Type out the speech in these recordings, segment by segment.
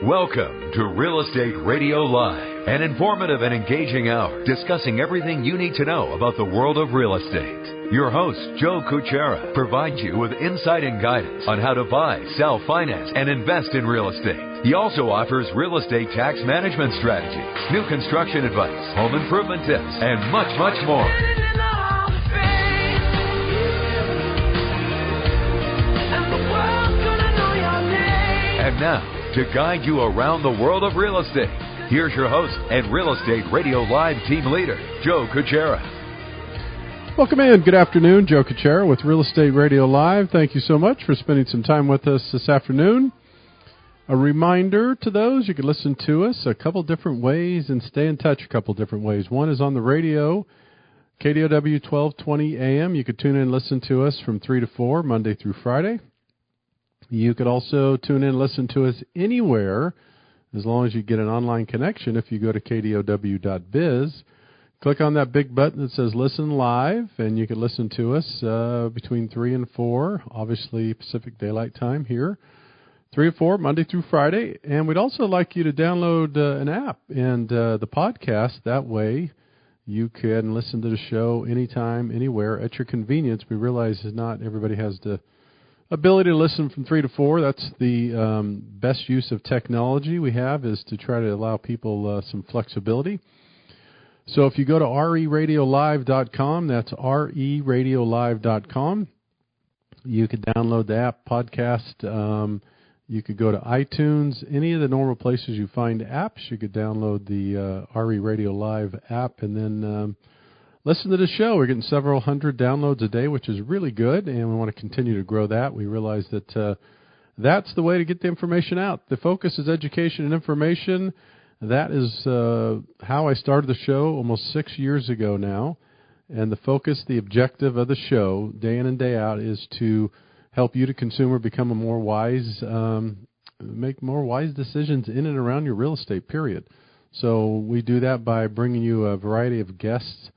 Welcome to Real Estate Radio Live, an informative and engaging hour discussing everything you need to know about the world of real estate. Your host, Joe Cucchiara, provides you with insight and guidance on how to buy, sell, finance, and invest in real estate. He also offers real estate tax management strategies, new construction advice, home improvement tips, and much, much more. And now, to guide you around the world of real estate, here's your host and Real Estate Radio Live team leader, Joe Cucchiara. Welcome in. Good afternoon. Joe Cucchiara with Real Estate Radio Live. Thank you so much for spending some time with us this afternoon. A reminder to those, you can listen to us a couple different ways and stay in touch a couple different ways. One is on the radio, KDOW 1220 AM. You could tune in and listen to us from 3 to 4, Monday through Friday. You could also tune in and listen to us anywhere, as long as you get an online connection. If you go to kdow.biz, click on that big button that says Listen Live, and you can listen to us between 3 and 4, obviously Pacific Daylight Time here, 3 to 4, Monday through Friday. And we'd also like you to download an app and the podcast. That way you can listen to the show anytime, anywhere, at your convenience. We realize that not everybody has the ability to listen from 3 to 4. That's the best use of technology we have, is to try to allow people some flexibility. So if you go to reradiolive.com, that's reradiolive.com, you could download the app, podcast. You could go to iTunes, any of the normal places you find apps. You could download the RE Radio Live app and then listen to the show. We're getting several hundred downloads a day, which is really good, and we want to continue to grow that. We realize that that's the way to get the information out. The focus is education and information. That is how I started the show almost 6 years ago now, and the focus, the objective of the show, day in and day out, is to help you, the consumer, become a more wise, make more wise decisions in and around your real estate, period. So we do that by bringing you a variety of guests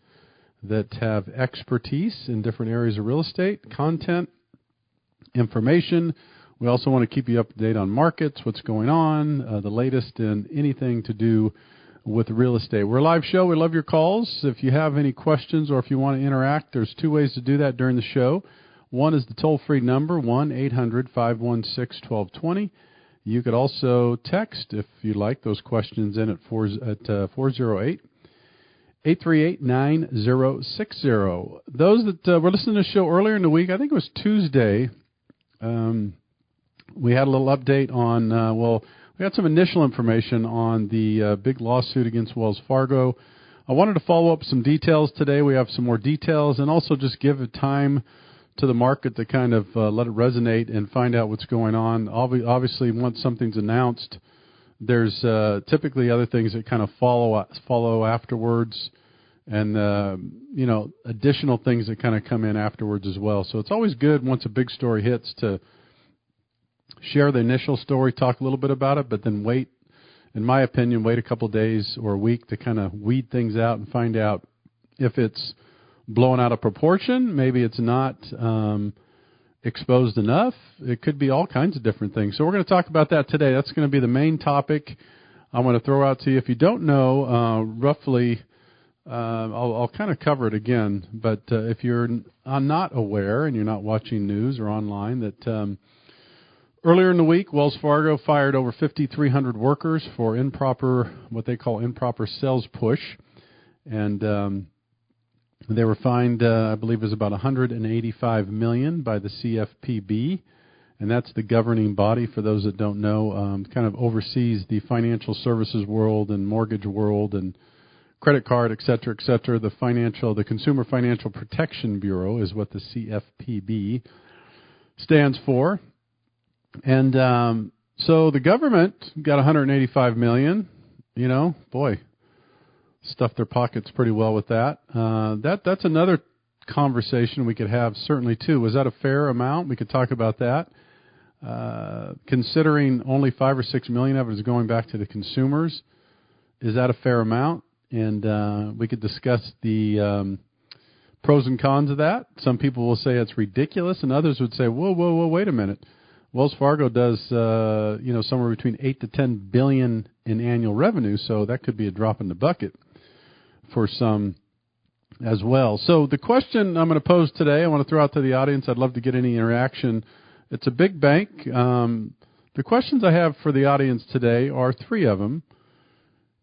that have expertise in different areas of real estate, content, information. We also want to keep you up to date on markets, what's going on, the latest in anything to do with real estate. We're a live show. We love your calls. If you have any questions or if you want to interact, there's two ways to do that during the show. One is the toll-free number, 1-800-516-1220. You could also text, if you like, those questions in at 408. 838-9060. Those that were listening to the show earlier in the week, I think it was Tuesday, we had a little update on, we had some initial information on the big lawsuit against Wells Fargo. I wanted to follow up some details today. We have some more details, and also just give it time to the market to kind of let it resonate and find out what's going on. Obviously, once something's announced, there's typically other things that kind of follow afterwards, and additional things that kind of come in afterwards as well. So it's always good once a big story hits to share the initial story, talk a little bit about it, but then wait, in my opinion, wait a couple days or a week to kind of weed things out and find out if it's blown out of proportion, maybe it's not exposed enough. It could be all kinds of different things. So we're going to talk about that today. That's going to be the main topic I want to throw out to you. If you don't know, roughly, I'll kind of cover it again, but if you're not aware and you're not watching news or online, that earlier in the week, Wells Fargo fired over 5,300 workers for what they call improper sales push, and they were fined, I believe it was about $185 million by the CFPB, and that's the governing body, for those that don't know, kind of oversees the financial services world and mortgage world and credit card, et cetera, et cetera. The Consumer Financial Protection Bureau is what the CFPB stands for. And so the government got $185 million, stuffed their pockets pretty well with that. That's another conversation we could have, certainly, too. Was that a fair amount? We could talk about that. Considering only 5 or 6 million of it is going back to the consumers, is that a fair amount? And we could discuss the pros and cons of that. Some people will say it's ridiculous, and others would say, whoa, wait a minute. Wells Fargo does, somewhere between 8 to 10 billion in annual revenue, so that could be a drop in the bucket for some as well. So the question I'm going to pose today, I want to throw out to the audience. I'd love to get any interaction. It's a big bank. The questions I have for the audience today are three of them.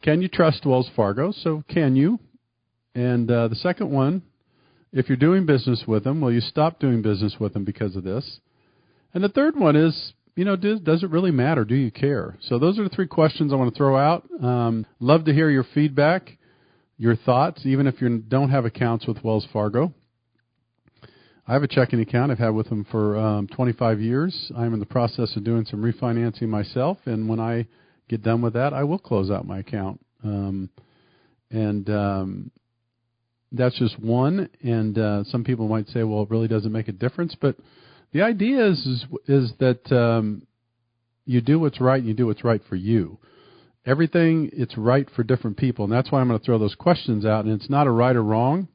Can you trust Wells Fargo? So can you? And the second one, if you're doing business with them, will you stop doing business with them because of this? And the third one is, does it really matter? Do you care? So those are the three questions I want to throw out. Love to hear your feedback, your thoughts, even if you don't have accounts with Wells Fargo. I have a checking account I've had with them for 25 years. I'm in the process of doing some refinancing myself, and when I get done with that, I will close out my account. That's just one, and some people might say, well, it really doesn't make a difference, but the idea is that you do what's right and you do what's right for you. Everything, it's right for different people, and that's why I'm going to throw those questions out, and it's not a right or wrong.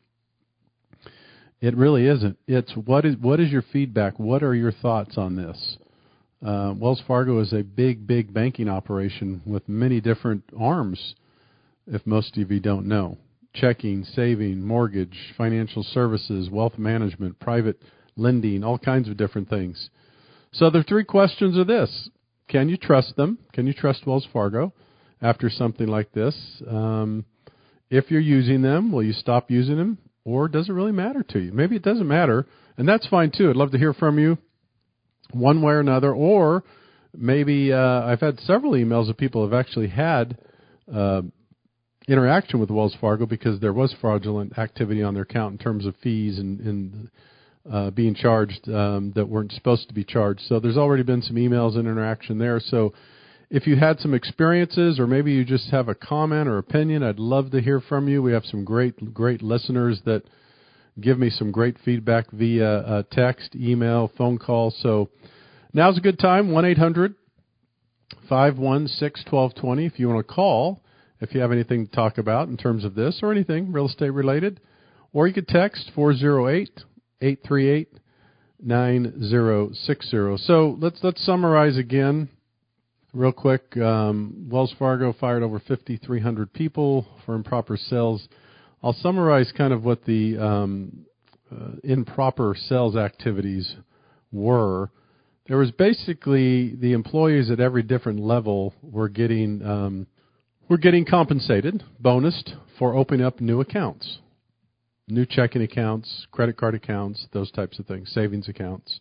It really isn't. It's what is your feedback? What are your thoughts on this? Wells Fargo is a big, big banking operation with many different arms, if most of you don't know. Checking, saving, mortgage, financial services, wealth management, private lending, all kinds of different things. So the three questions are this. Can you trust them? Can you trust Wells Fargo after something like this? If you're using them, will you stop using them? Or does it really matter to you? Maybe it doesn't matter, and that's fine too. I'd love to hear from you one way or another. Or maybe I've had several emails of people who have actually had interaction with Wells Fargo because there was fraudulent activity on their account in terms of fees and being charged that weren't supposed to be charged. So there's already been some emails and interaction there. So if you had some experiences or maybe you just have a comment or opinion, I'd love to hear from you. We have some great listeners that give me some great feedback via text, email, phone call. So now's a good time, 1-800-516-1220 if you want to call, if you have anything to talk about in terms of this or anything real estate related. Or you could text 408-838-9060. So let's summarize again real quick. Wells Fargo fired over 5,300 people for improper sales. I'll summarize kind of what the improper sales activities were. There was basically the employees at every different level were getting compensated, bonused for opening up new accounts. New checking accounts, credit card accounts, those types of things, savings accounts.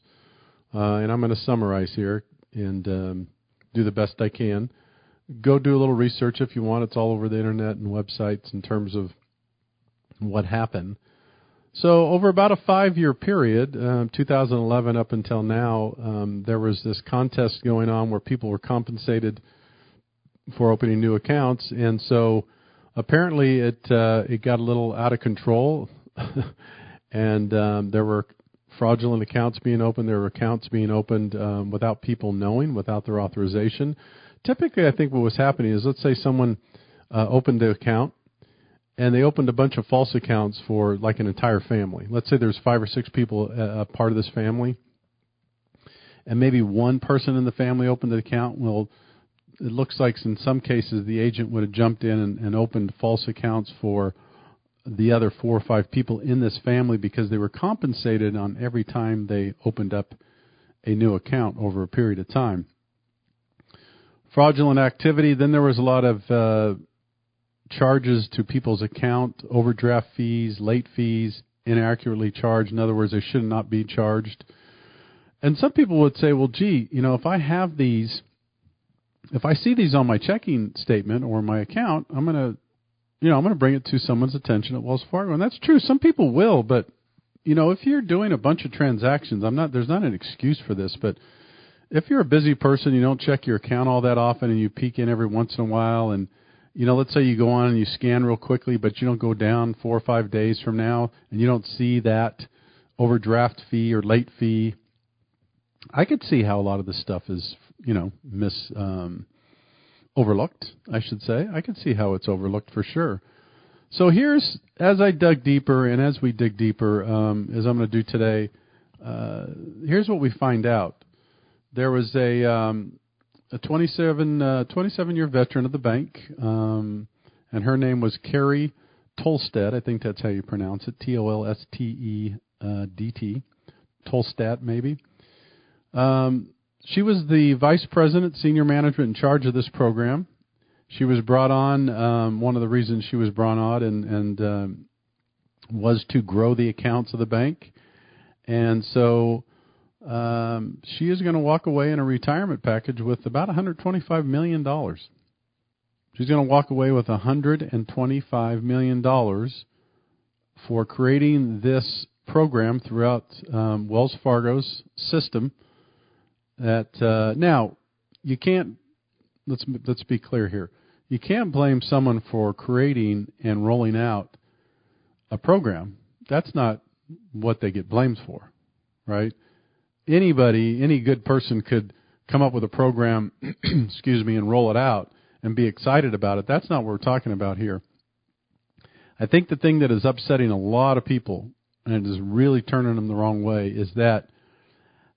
And I'm going to summarize here and do the best I can. Go do a little research if you want. It's all over the internet and websites in terms of what happened. So over about a 5-year period, 2011 up until now, there was this contest going on where people were compensated for opening new accounts. And so apparently it got a little out of control, and there were fraudulent accounts being opened. There were accounts being opened without people knowing, without their authorization. Typically, I think what was happening is, let's say someone opened the account, and they opened a bunch of false accounts for like an entire family. Let's say there's 5 or 6 people a part of this family, and maybe one person in the family opened the account. Well, it looks like in some cases the agent would have jumped in and opened false accounts for the other 4 or 5 people in this family because they were compensated on every time they opened up a new account over a period of time. Fraudulent activity, then there was a lot of charges to people's account, overdraft fees, late fees, inaccurately charged. In other words, they should not be charged. And some people would say, well, gee, if I have these, if I see these on my checking statement or my account, I'm going to bring it to someone's attention at Wells Fargo. And that's true. Some people will, but, if you're doing a bunch of transactions, there's not an excuse for this, but if you're a busy person, you don't check your account all that often and you peek in every once in a while and, let's say you go on and you scan real quickly, but you don't go down 4 or 5 days from now and you don't see that overdraft fee or late fee. I could see how a lot of this stuff is, overlooked, I should say. I can see how it's overlooked for sure. So as I dug deeper and as we dig deeper, as I'm going to do today, here's what we find out. there was a 27-year veteran of the bank, and her name was Carrie Tolstedt. I think that's how you pronounce it, Tolstedt, Tolstedt maybe. She was the vice president, senior management in charge of this program. She was brought on, one of the reasons she was brought on and was to grow the accounts of the bank. And so she is going to walk away in a retirement package with about $125 million. She's going to walk away with $125 million for creating this program throughout Wells Fargo's system. That now, you can't, let's be clear here. You can't blame someone for creating and rolling out a program. That's not what they get blamed for, right? Anybody, any good person could come up with a program, and roll it out and be excited about it. That's not what we're talking about here. I think the thing that is upsetting a lot of people, and it is really turning them the wrong way, is that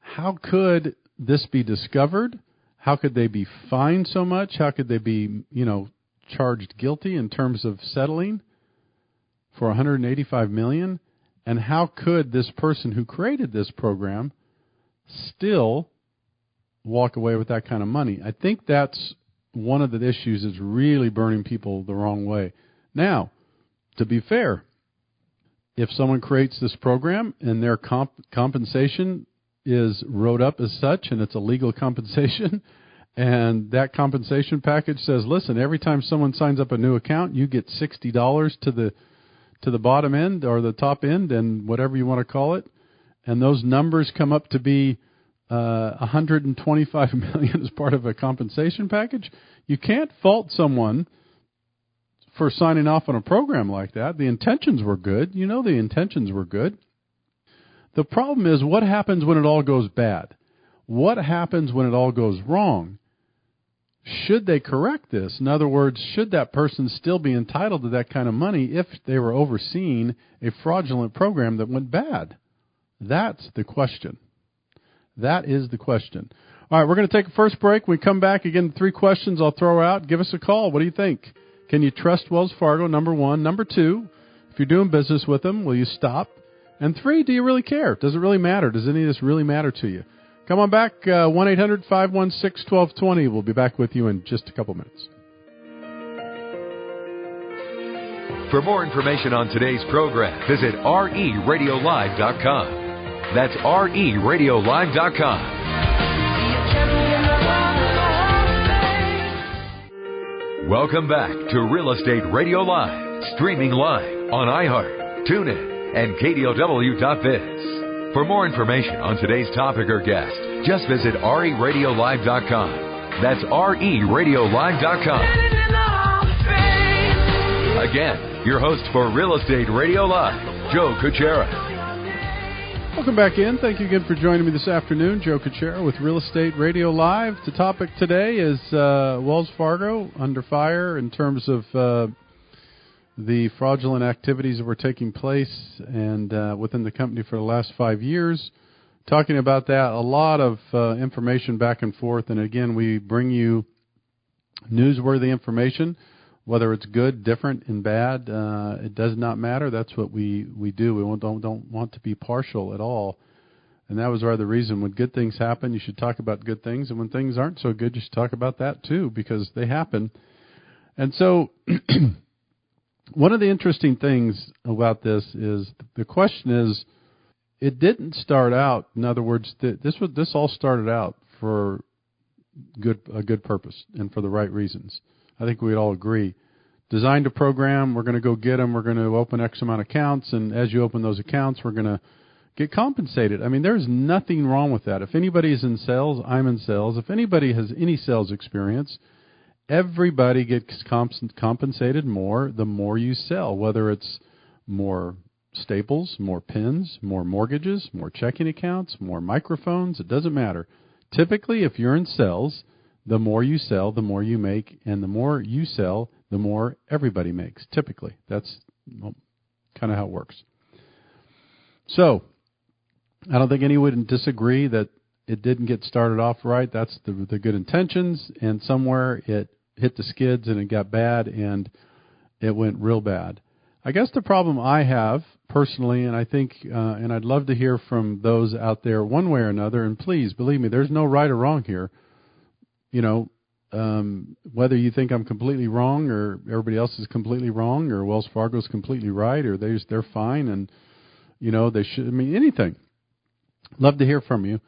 how could this be discovered? How could they be fined so much? How could they be, charged guilty in terms of settling for $185 million? And how could this person who created this program still walk away with that kind of money? I think that's one of the issues that's really burning people the wrong way. Now, to be fair, if someone creates this program and their compensation is wrote up as such and it's a legal compensation, and that compensation package says, listen, every time someone signs up a new account, you get $60 to the bottom end or the top end and whatever you want to call it, and those numbers come up to be $125 million as part of a compensation package, you can't fault someone for signing off on a program like that. The intentions were good. The intentions were good. The problem is, what happens when it all goes bad? What happens when it all goes wrong? Should they correct this? In other words, should that person still be entitled to that kind of money if they were overseeing a fraudulent program that went bad? That's the question. That is the question. All right, we're going to take a first break. When we come back, again, 3 questions I'll throw out. Give us a call. What do you think? Can you trust Wells Fargo, number 1? Number 2, if you're doing business with them, will you stop? And 3, do you really care? Does it really matter? Does any of this really matter to you? Come on back, 1-800-516-1220. We'll be back with you in just a couple minutes. For more information on today's program, visit RERadiolive.com. That's RERadiolive.com. Welcome back to Real Estate Radio Live, streaming live on iHeart, TuneIn, and KDOW.biz. For more information on today's topic or guest, just visit RERadiolive.com. That's RERadiolive.com. Again, your host for Real Estate Radio Live, Joe Cucchiara. Welcome back in. Thank you again for joining me this afternoon. Joe Cucchiara with Real Estate Radio Live. The topic today is Wells Fargo under fire in terms of the fraudulent activities that were taking place and within the company for the last 5 years. Talking about that, a lot of information back and forth. And again, we bring you newsworthy information, whether it's good, different, and bad. It does not matter. That's what we do. We don't want to be partial at all. And that was the reason. When good things happen, you should talk about good things. And when things aren't so good, you should talk about that too, because they happen. And so one of the interesting things about this is the question is, it didn't start out. In other words, this all started out for a good purpose and for the right reasons. I think we'd all agree. Designed a program, we're going to go get them, we're going to open X amount of accounts, and as you open those accounts, we're going to get compensated. I mean, there's nothing wrong with that. If anybody is in sales, I'm in sales. If anybody has any sales experience, everybody gets compensated more the more you sell, whether it's more staples, more pins, more mortgages, more checking accounts, more microphones. It doesn't matter. Typically, if you're in sales, the more you sell, the more you make, and the more you sell, the more everybody makes, typically. That's kind of how it works. So, I don't think anyone would disagree that it didn't get started off right. That's the good intentions, and somewhere it hit the skids and it got bad, and it went real bad. I guess the problem I have personally, and I think, and I'd love to hear from those out there one way or another, and please believe me, there's no right or wrong here. You know, whether you think I'm completely wrong or everybody else is completely wrong or Wells Fargo's completely right or they're fine and, you know, they should, I mean, anything. Love to hear from you.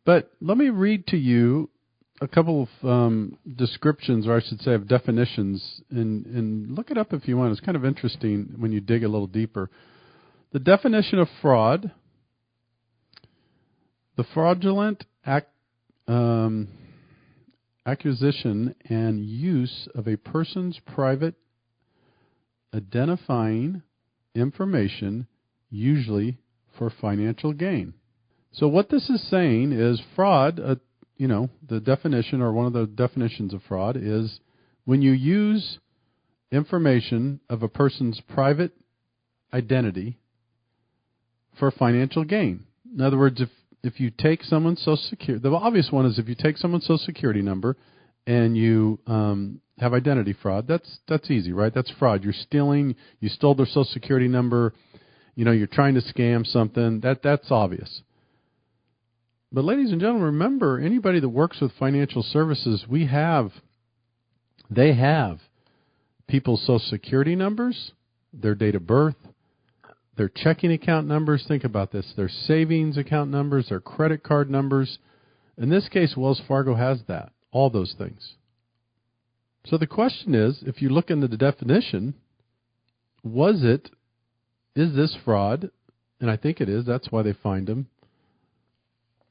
But let me read to you a couple of descriptions, or I should say of definitions, and look it up if you want. It's kind of interesting when you dig a little deeper. The definition of fraud: the fraudulent acquisition and use of a person's private identifying information, usually for financial gain. So what this is saying is fraud, the definition, or one of the definitions of fraud, is when you use information of a person's private identity for financial gain. In other words, if you take someone's Social Security, the obvious one is if you take someone's Social Security number and you have identity fraud, that's easy, right? That's fraud. You're stealing. You stole their Social Security number. You know, you're trying to scam something. That's obvious. But ladies and gentlemen, remember, anybody that works with financial services, they have people's Social Security numbers, their date of birth, their checking account numbers. Think about this. Their savings account numbers, their credit card numbers. In this case, Wells Fargo has that, all those things. So the question is, if you look into the definition, is this fraud? And I think it is. That's why they fined them.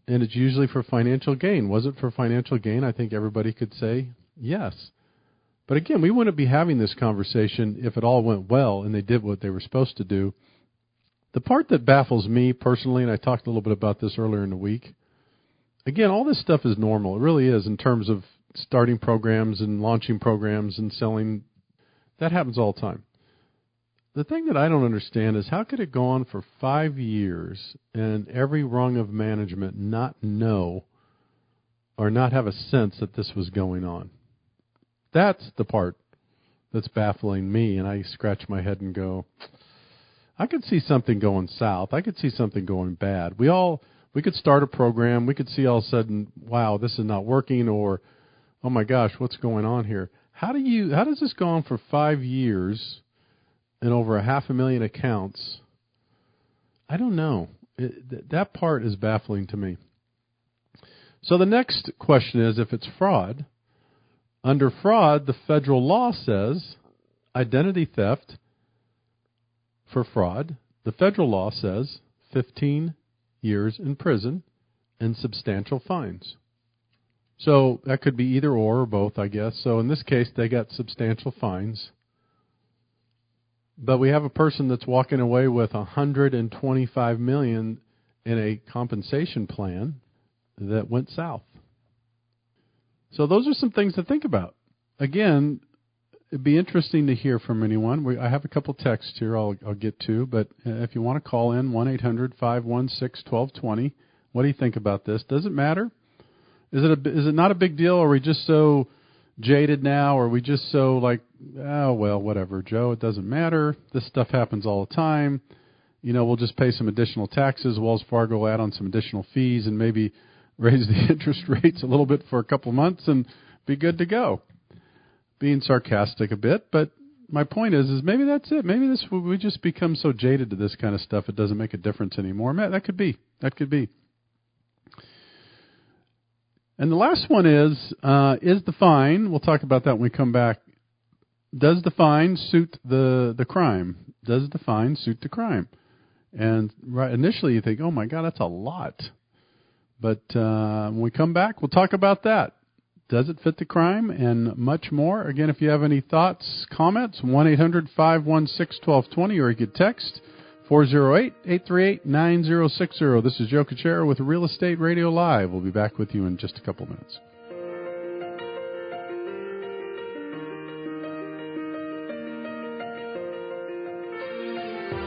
And it's usually for financial gain. Was it for financial gain? I think everybody could say yes. But again, we wouldn't be having this conversation if it all went well and they did what they were supposed to do. The part that baffles me personally, and I talked a little bit about this earlier in the week, again, all this stuff is normal. It really is, in terms of starting programs and launching programs and selling. That happens all the time. The thing that I don't understand is how could it go on for 5 years and every rung of management not know or not have a sense that this was going on? That's the part that's baffling me, and I scratch my head and go, I could see something going south. I could see something going bad. We could start a program. We could see all of a sudden, wow, this is not working, or, oh my gosh, what's going on here? How does this go on for 5 years and over 500,000 accounts? I don't know. That part is baffling to me. So the next question is, if it's fraud, under fraud, the federal law says identity theft for fraud, the federal law says 15 years in prison and substantial fines. So that could be either or both, I guess. So in this case, they got substantial fines. But we have a person that's walking away with $125 million in a compensation plan that went south. So those are some things to think about. Again, it'd be interesting to hear from anyone. I have a couple texts here I'll get to, but if you want to call in, 1-800-516-1220. What do you think about this? Does it matter? Is it not a big deal? Or are we just so jaded now? Or are we just so like, oh, well, whatever, Joe, it doesn't matter. This stuff happens all the time. You know, we'll just pay some additional taxes. Wells Fargo will add on some additional fees and maybe raise the interest rates a little bit for a couple of months and be good to go. Being sarcastic a bit, but my point is maybe that's it. Maybe we just become so jaded to this kind of stuff it doesn't make a difference anymore. That could be. And the last one is the fine, we'll talk about that when we come back, does the fine suit the crime? Does the fine suit the crime? And initially you think, oh my God, that's a lot. But when we come back, we'll talk about that. Does it fit the crime? And much more. Again, if you have any thoughts, comments, 1-800-516-1220, or you could text 408-838-9060. This is Joe Cucchiara with Real Estate Radio Live. We'll be back with you in just a couple minutes.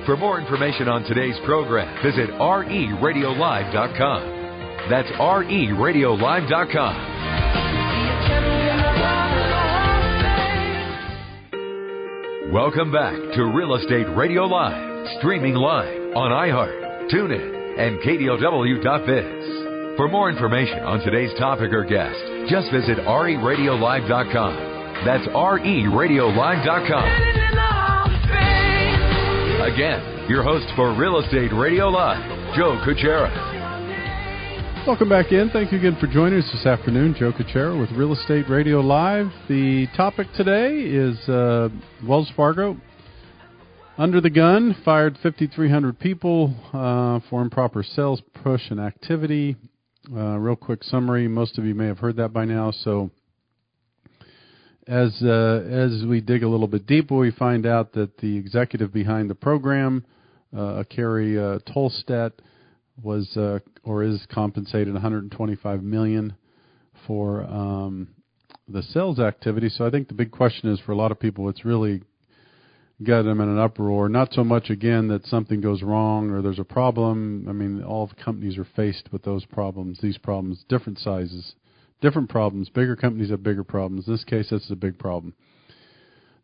For more information on today's program, visit RERadiolive.com. That's RERadiolive.com. Welcome back to Real Estate Radio Live, streaming live on iHeart, TuneIn, and KDOW.biz. For more information on today's topic or guest, just visit RERadiolive.com. That's RERadiolive.com. Again, your host for Real Estate Radio Live, Joe Cucchiara. Welcome back in. Thank you again for joining us this afternoon. Joe Cucchiara with Real Estate Radio Live. The topic today is Wells Fargo. Under the gun, fired 5,300 people for improper sales push and activity. Real quick summary. Most of you may have heard that by now. So as we dig a little bit deeper, we find out that the executive behind the program, Carrie Tolstedt, was or is compensated $125 million for the sales activity. So I think the big question is for a lot of people, it's really got them in an uproar. Not so much, again, that something goes wrong or there's a problem. I mean, all the companies are faced with those problems, these problems, different sizes, different problems. Bigger companies have bigger problems. In this case, it's a big problem.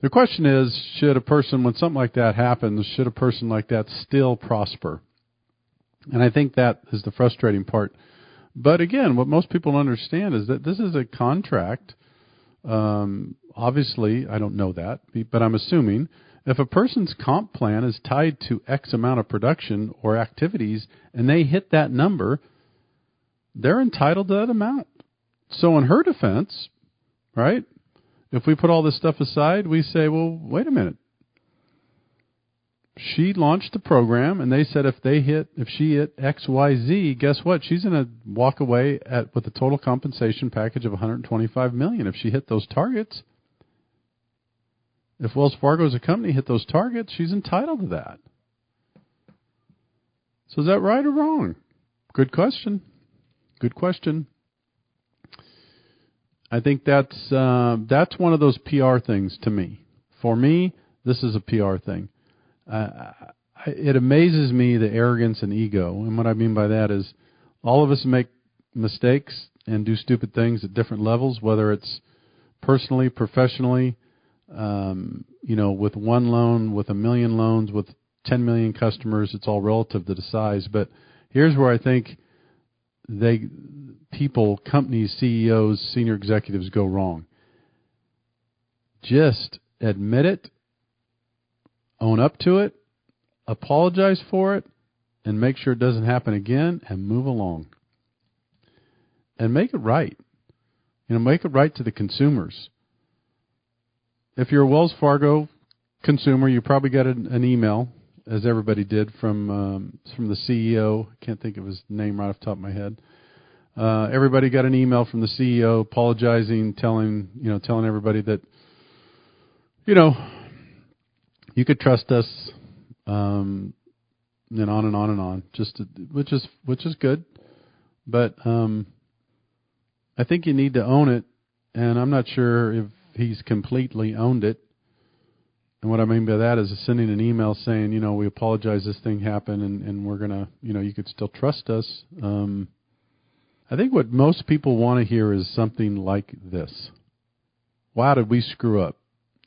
The question is, should a person, when something like that happens, should a person like that still prosper? And I think that is the frustrating part. But again, what most people understand is that this is a contract. Obviously, I don't know that, but I'm assuming if a person's comp plan is tied to X amount of production or activities and they hit that number, they're entitled to that amount. So in her defense, right, if we put all this stuff aside, we say, well, wait a minute. She launched the program, and they said if she hit X, Y, Z, guess what? She's going to walk away with a total compensation package of $125 million if she hit those targets. If Wells Fargo as a company hit those targets, she's entitled to that. So is that right or wrong? Good question. Good question. I think that's one of those PR things to me. For me, this is a PR thing. It amazes me the arrogance and ego. And what I mean by that is all of us make mistakes and do stupid things at different levels, whether it's personally, professionally, with one loan, with 1 million loans, with 10 million customers. It's all relative to the size. But here's where I think companies, CEOs, senior executives go wrong. Just admit it. Own up to it, apologize for it, and make sure it doesn't happen again, and move along. And make it right. Make it right to the consumers. If you're a Wells Fargo consumer, you probably got an email, as everybody did, from the CEO. I can't think of his name right off the top of my head. Everybody got an email from the CEO apologizing, telling everybody that, you could trust us, and on and on and on. Which is good, but I think you need to own it, and I'm not sure if he's completely owned it. And what I mean by that is sending an email saying, we apologize, this thing happened, and we're gonna, you could still trust us. I think what most people want to hear is something like this: wow, did we screw up?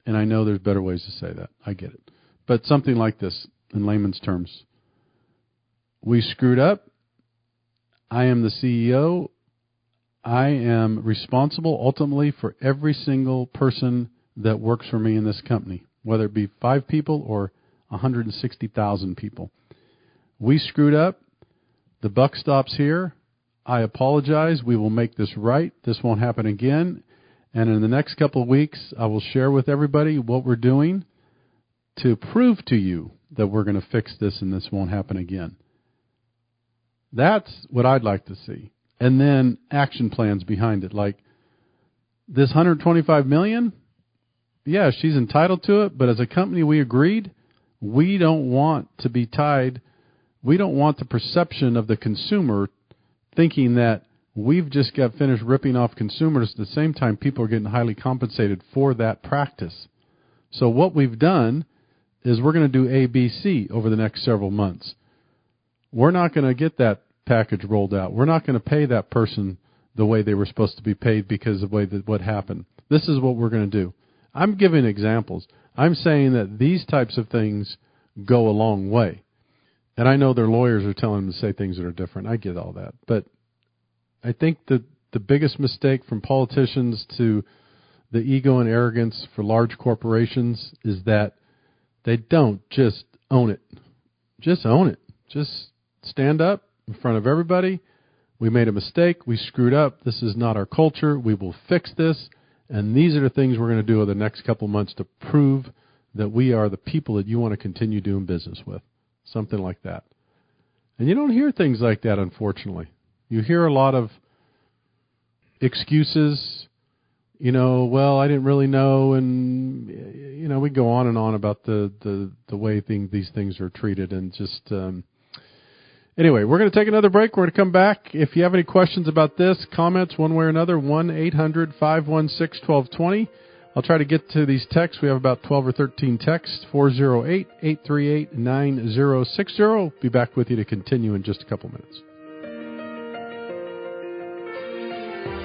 And I know there's better ways to say that. I get it. But something like this, in layman's terms. We screwed up. I am the CEO. I am responsible ultimately for every single person that works for me in this company, whether it be 5 people or 160,000 people. We screwed up. The buck stops here. I apologize. We will make this right. This won't happen again. And in the next couple of weeks, I will share with everybody what we're doing to prove to you that we're going to fix this and this won't happen again. That's what I'd like to see. And then action plans behind it. Like this $125 million, yeah, she's entitled to it, but as a company we agreed, we don't want to be tied. We don't want the perception of the consumer thinking that we've just got finished ripping off consumers. At the same time, people are getting highly compensated for that practice. So what we've done is we're going to do ABC over the next several months. We're not going to get that package rolled out. We're not going to pay that person the way they were supposed to be paid because of the way that what happened. This is what we're going to do. I'm giving examples. I'm saying that these types of things go a long way. And I know their lawyers are telling them to say things that are different. I get all that. But I think that the biggest mistake from politicians to the ego and arrogance for large corporations is that they don't just own it. Just own it. Just stand up in front of everybody. We made a mistake. We screwed up. This is not our culture. We will fix this. And these are the things we're going to do over the next couple of months to prove that we are the people that you want to continue doing business with. Something like that. And you don't hear things like that, unfortunately. You hear a lot of excuses. Well, I didn't really know, and we go on and on about the way these things are treated, and just anyway, we're going to take another break. We're going to come back. If you have any questions about this, comments one way or another, 1-800-516-1220. I'll try to get to these texts. We have about 12 or 13 texts. 408-838-9060. Be back with you to continue in just a couple minutes.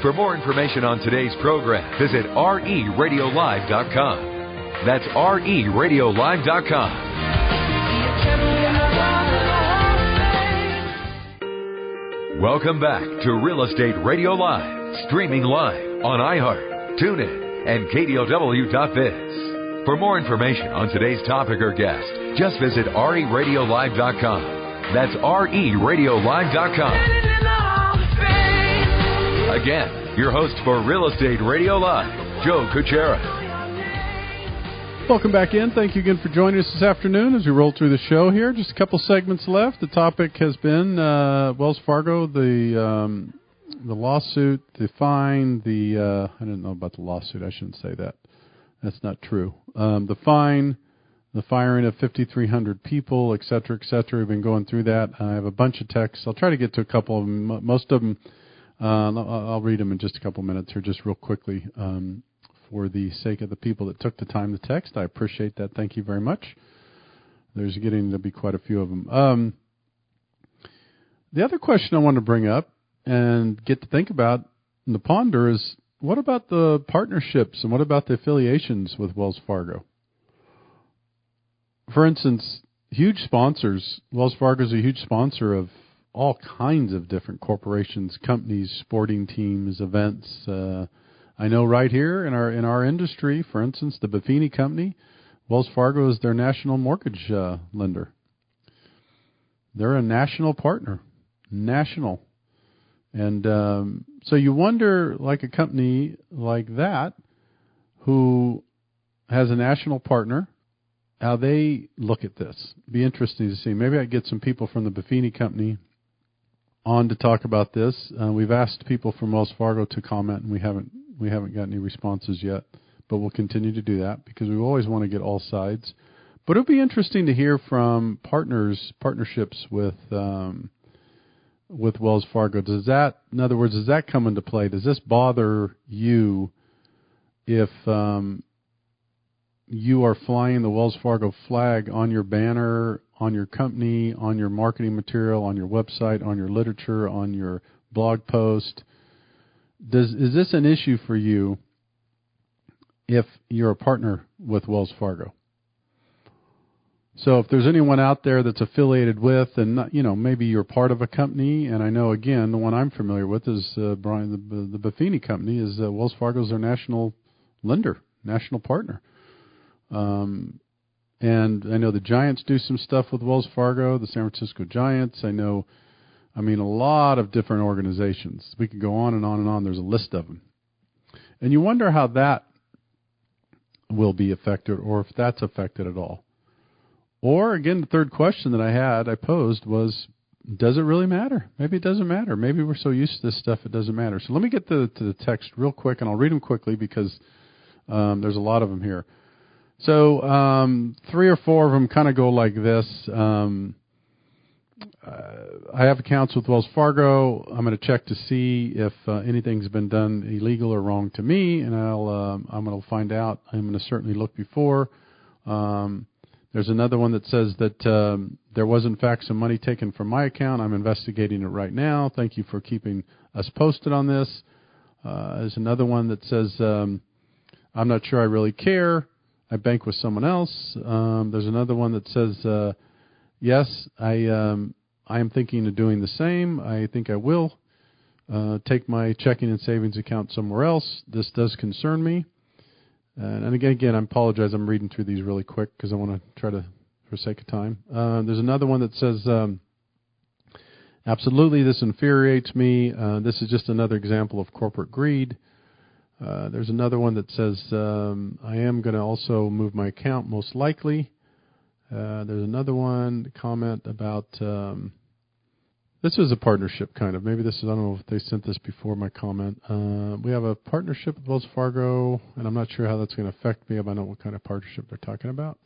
For more information on today's program, visit reradiolive.com. That's reradiolive.com. Welcome back to Real Estate Radio Live, streaming live on iHeart, TuneIn, and KDOW.biz. For more information on today's topic or guest, just visit reradiolive.com. That's reradiolive.com. Again, your host for Real Estate Radio Live, Joe Cucchiara. Welcome back in. Thank you again for joining us this afternoon as we roll through the show here. Just a couple segments left. The topic has been Wells Fargo, the lawsuit, the fine, I didn't know about the lawsuit. I shouldn't say that. That's not true. The fine, the firing of 5,300 people, et cetera, et cetera. We've been going through that. I have a bunch of texts. I'll try to get to a couple of them. Most of them, I'll read them in just a couple minutes here, just real quickly, for the sake of the people that took the time to text. I appreciate that. Thank you very much. There's getting to be quite a few of them. The other question I want to bring up and get to think about and to ponder is, what about the partnerships and what about the affiliations with Wells Fargo? For instance, huge sponsors. Wells Fargo is a huge sponsor of all kinds of different corporations, companies, sporting teams, events. I know right here in our industry, for instance, the Buffini Company, Wells Fargo is their national mortgage lender. They're a national partner, national. And so you wonder, like a company like that, who has a national partner, how they look at this. Be interesting to see. Maybe I get some people from the Buffini Company on to talk about this. We've asked people from Wells Fargo to comment, and we haven't got any responses yet. But we'll continue to do that because we always want to get all sides. But it'll be interesting to hear from partnerships with Wells Fargo. In other words, does that come into play? Does this bother you if you are flying the Wells Fargo flag on your banner, on your company, on your marketing material, on your website, on your literature, on your blog post? Is this an issue for you if you're a partner with Wells Fargo? So if there's anyone out there that's affiliated with, and maybe you're part of a company, and I know, again, the one I'm familiar with is Brian, the Buffini Company is Wells Fargo's their national lender, national partner. And I know the Giants do some stuff with Wells Fargo, the San Francisco Giants. A lot of different organizations. We could go on and on and on. There's a list of them. And you wonder how that will be affected, or if that's affected at all. Or, again, the third question that I posed was, does it really matter? Maybe it doesn't matter. Maybe we're so used to this stuff it doesn't matter. So let me get to the text real quick, and I'll read them quickly because there's a lot of them here. So 3 or 4 of them kind of go like this. I have accounts with Wells Fargo. I'm going to check to see if anything's been done illegal or wrong to me, and I'm going to find out. I'm going to certainly look before. There's another one that says that there was, in fact, some money taken from my account. I'm investigating it right now. Thank you for keeping us posted on this. There's another one that says, I'm not sure I really care. I bank with someone else. There's another one that says, yes, I am thinking of doing the same. I think I will take my checking and savings account somewhere else. This does concern me. And again, I apologize. I'm reading through these really quick because I want to try to, for sake of time. There's another one that says, absolutely, this infuriates me. This is just another example of corporate greed. There's another one that says, I am going to also move my account most likely. There's another one, comment about, this is a partnership kind of. Maybe this is, I don't know if they sent this before my comment. We have a partnership with Wells Fargo, and I'm not sure how that's going to affect me. I don't know what kind of partnership they're talking about.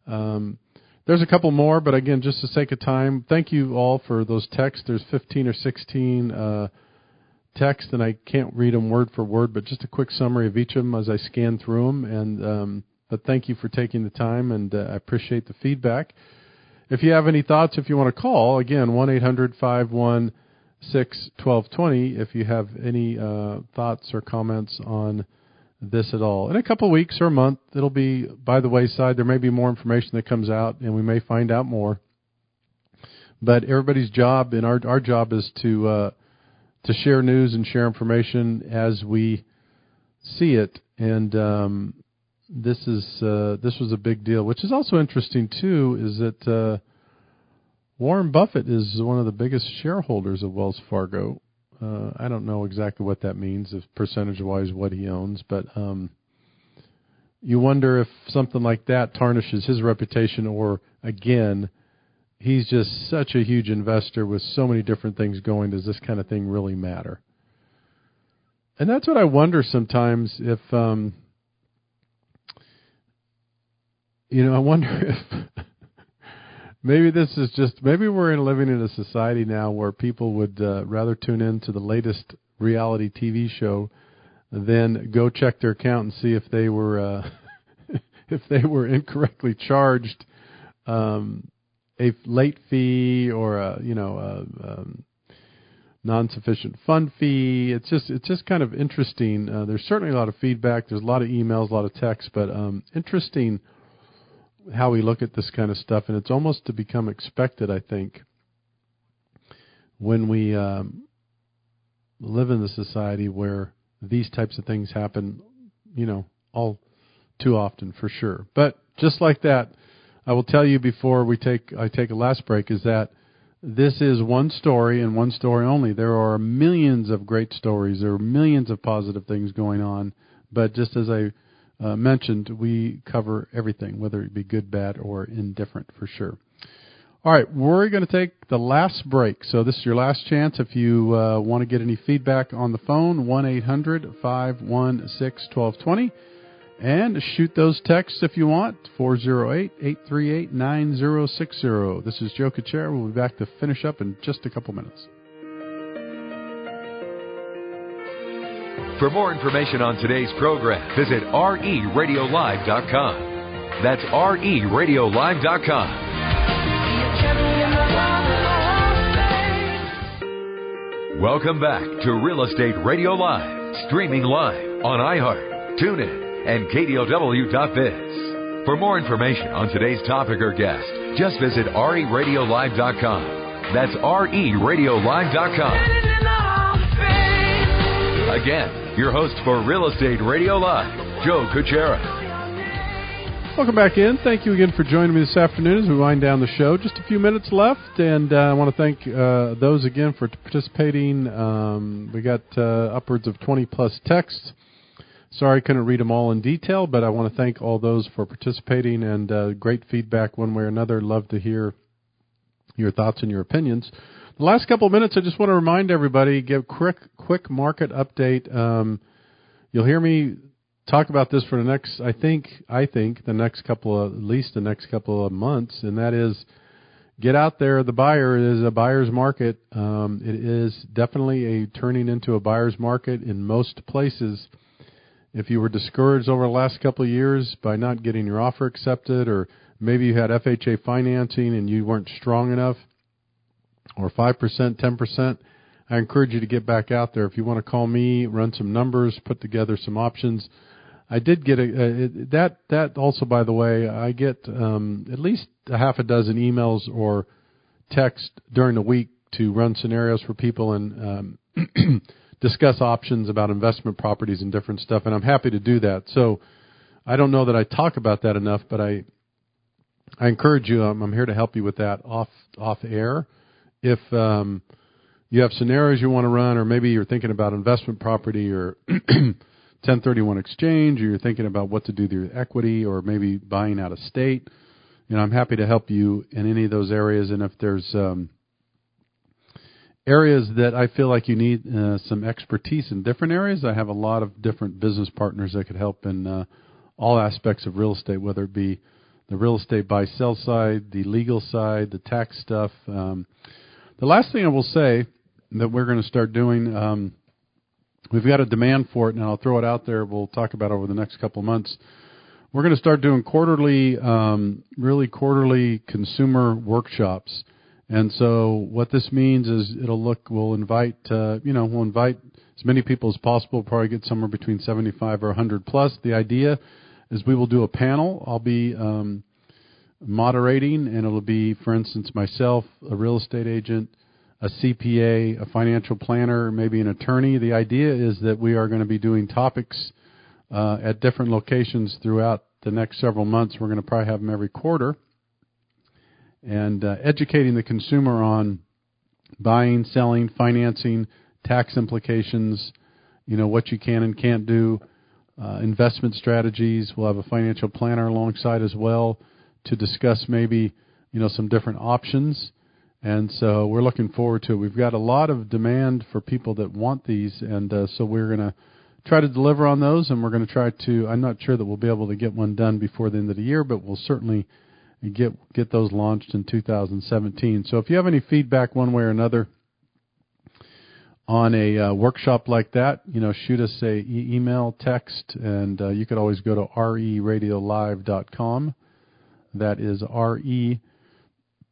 There's a couple more, but again, just for the sake of time, thank you all for those texts. There's 15 or 16 texts, and I can't read them word for word, but just a quick summary of each of them as I scan through them. And but thank you for taking the time, and I appreciate the feedback. If you have any thoughts, if you want to call, again, 1-800-516-1220. If you have any thoughts or comments on this at all. In a couple of weeks or a month, it'll be by the wayside. There may be more information that comes out, and we may find out more. But everybody's job, and our job is to share news and share information as we see it. And this was a big deal, which is also interesting too. Is that Warren Buffett is one of the biggest shareholders of Wells Fargo. I don't know exactly what that means, if percentage-wise what he owns, but you wonder if something like that tarnishes his reputation, or again, he's just such a huge investor with so many different things going. Does this kind of thing really matter? And that's what I wonder sometimes if. I wonder if maybe this is just, maybe we're living in a society now where people would rather tune in to the latest reality TV show than go check their account and see if they were if they were incorrectly charged a late fee or a non-sufficient fund fee. It's just kind of interesting. There's certainly a lot of feedback. There's a lot of emails, a lot of texts, but interesting how we look at this kind of stuff, and it's almost to become expected, I think, when we live in a society where these types of things happen, all too often, for sure. But just like that, I will tell you before I take a last break, is that this is one story and one story only. There are millions of great stories. There are millions of positive things going on, but just as I mentioned, we cover everything, whether it be good, bad, or indifferent, for sure. All right, we're going to take the last break. So this is your last chance. If you want to get any feedback on the phone, 1-800-516-1220. And shoot those texts if you want, 408-838-9060. This is Joe Cucchiara. We'll be back to finish up in just a couple minutes. For more information on today's program, visit RERadiolive.com. That's RERadiolive.com. Welcome back to Real Estate Radio Live, streaming live on iHeart, TuneIn, and KDOW.biz. For more information on today's topic or guest, just visit RERadiolive.com. That's RERadiolive.com. Again, your host for Real Estate Radio Live, Joe Cucchiara. Welcome back in. Thank you again for joining me this afternoon as we wind down the show. Just a few minutes left, and I want to thank those again for participating. We got upwards of 20-plus texts. Sorry I couldn't read them all in detail, but I want to thank all those for participating, and great feedback one way or another. Love to hear your thoughts and your opinions. The last couple of minutes, I just want to remind everybody, give a quick market update. You'll hear me talk about this for the next, I think the next couple of, at least the next couple of months, and that is get out there. The buyer is a buyer's market. It is definitely turning into a buyer's market in most places. If you were discouraged over the last couple of years by not getting your offer accepted or maybe you had FHA financing and you weren't strong enough, or 5%, 10%, I encourage you to get back out there. If you want to call me, run some numbers, put together some options. I did get that also, by the way, I get at least a half a dozen emails or text during the week to run scenarios for people and discuss options about investment properties and different stuff, and I'm happy to do that. So I don't know that I talk about that enough, but I encourage you. I'm here to help you with that off air. If you have scenarios you want to run, or maybe you're thinking about investment property or 1031 exchange, or you're thinking about what to do with your equity, or maybe buying out of state, I'm happy to help you in any of those areas. And if there's areas that I feel like you need some expertise in different areas, I have a lot of different business partners that could help in all aspects of real estate, whether it be the real estate buy-sell side, the legal side, the tax stuff. The last thing I will say that we're going to start doing, we've got a demand for it, and I'll throw it out there. We'll talk about it over the next couple of months. We're going to start doing quarterly consumer workshops. And so what this means is we'll invite as many people as possible. We'll probably get somewhere between 75 or 100 plus. The idea is we will do a panel. I'll be moderating, and it'll be, for instance, myself, a real estate agent, a CPA, a financial planner, maybe an attorney. The idea is that we are going to be doing topics at different locations throughout the next several months. We're going to probably have them every quarter, and educating the consumer on buying, selling, financing, tax implications, what you can and can't do, investment strategies. We'll have a financial planner alongside as well to discuss maybe, some different options. And so we're looking forward to it. We've got a lot of demand for people that want these, and so we're going to try to deliver on those, and we're going to try to, I'm not sure that we'll be able to get one done before the end of the year, but we'll certainly get those launched in 2017. So if you have any feedback one way or another on a workshop like that, shoot us a email, text, and you could always go to reradiolive.com. That is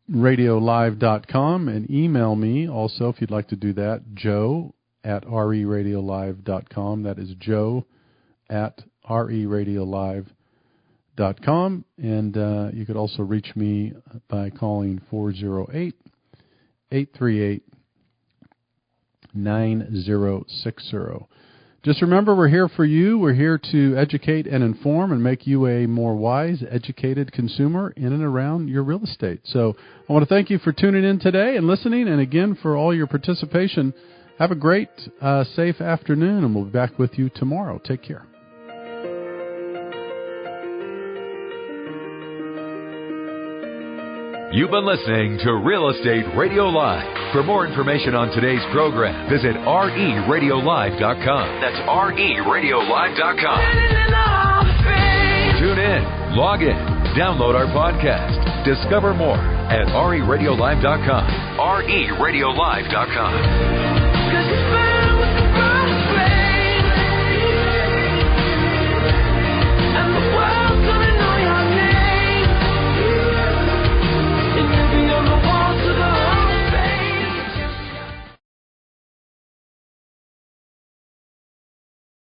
reradiolive.com, and email me also if you'd like to do that, joe@reradiolive.com. That is joe@reradiolive.com, and you could also reach me by calling 408-838-9060. Just remember, we're here for you. We're here to educate and inform and make you a more wise, educated consumer in and around your real estate. So I want to thank you for tuning in today and listening, and again for all your participation. Have a great, safe afternoon, and we'll be back with you tomorrow. Take care. You've been listening to Real Estate Radio Live. For more information on today's program, visit reradiolive.com. That's reradiolive.com. Tune in, log in, download our podcast. Discover more at reradiolive.com. reradiolive.com.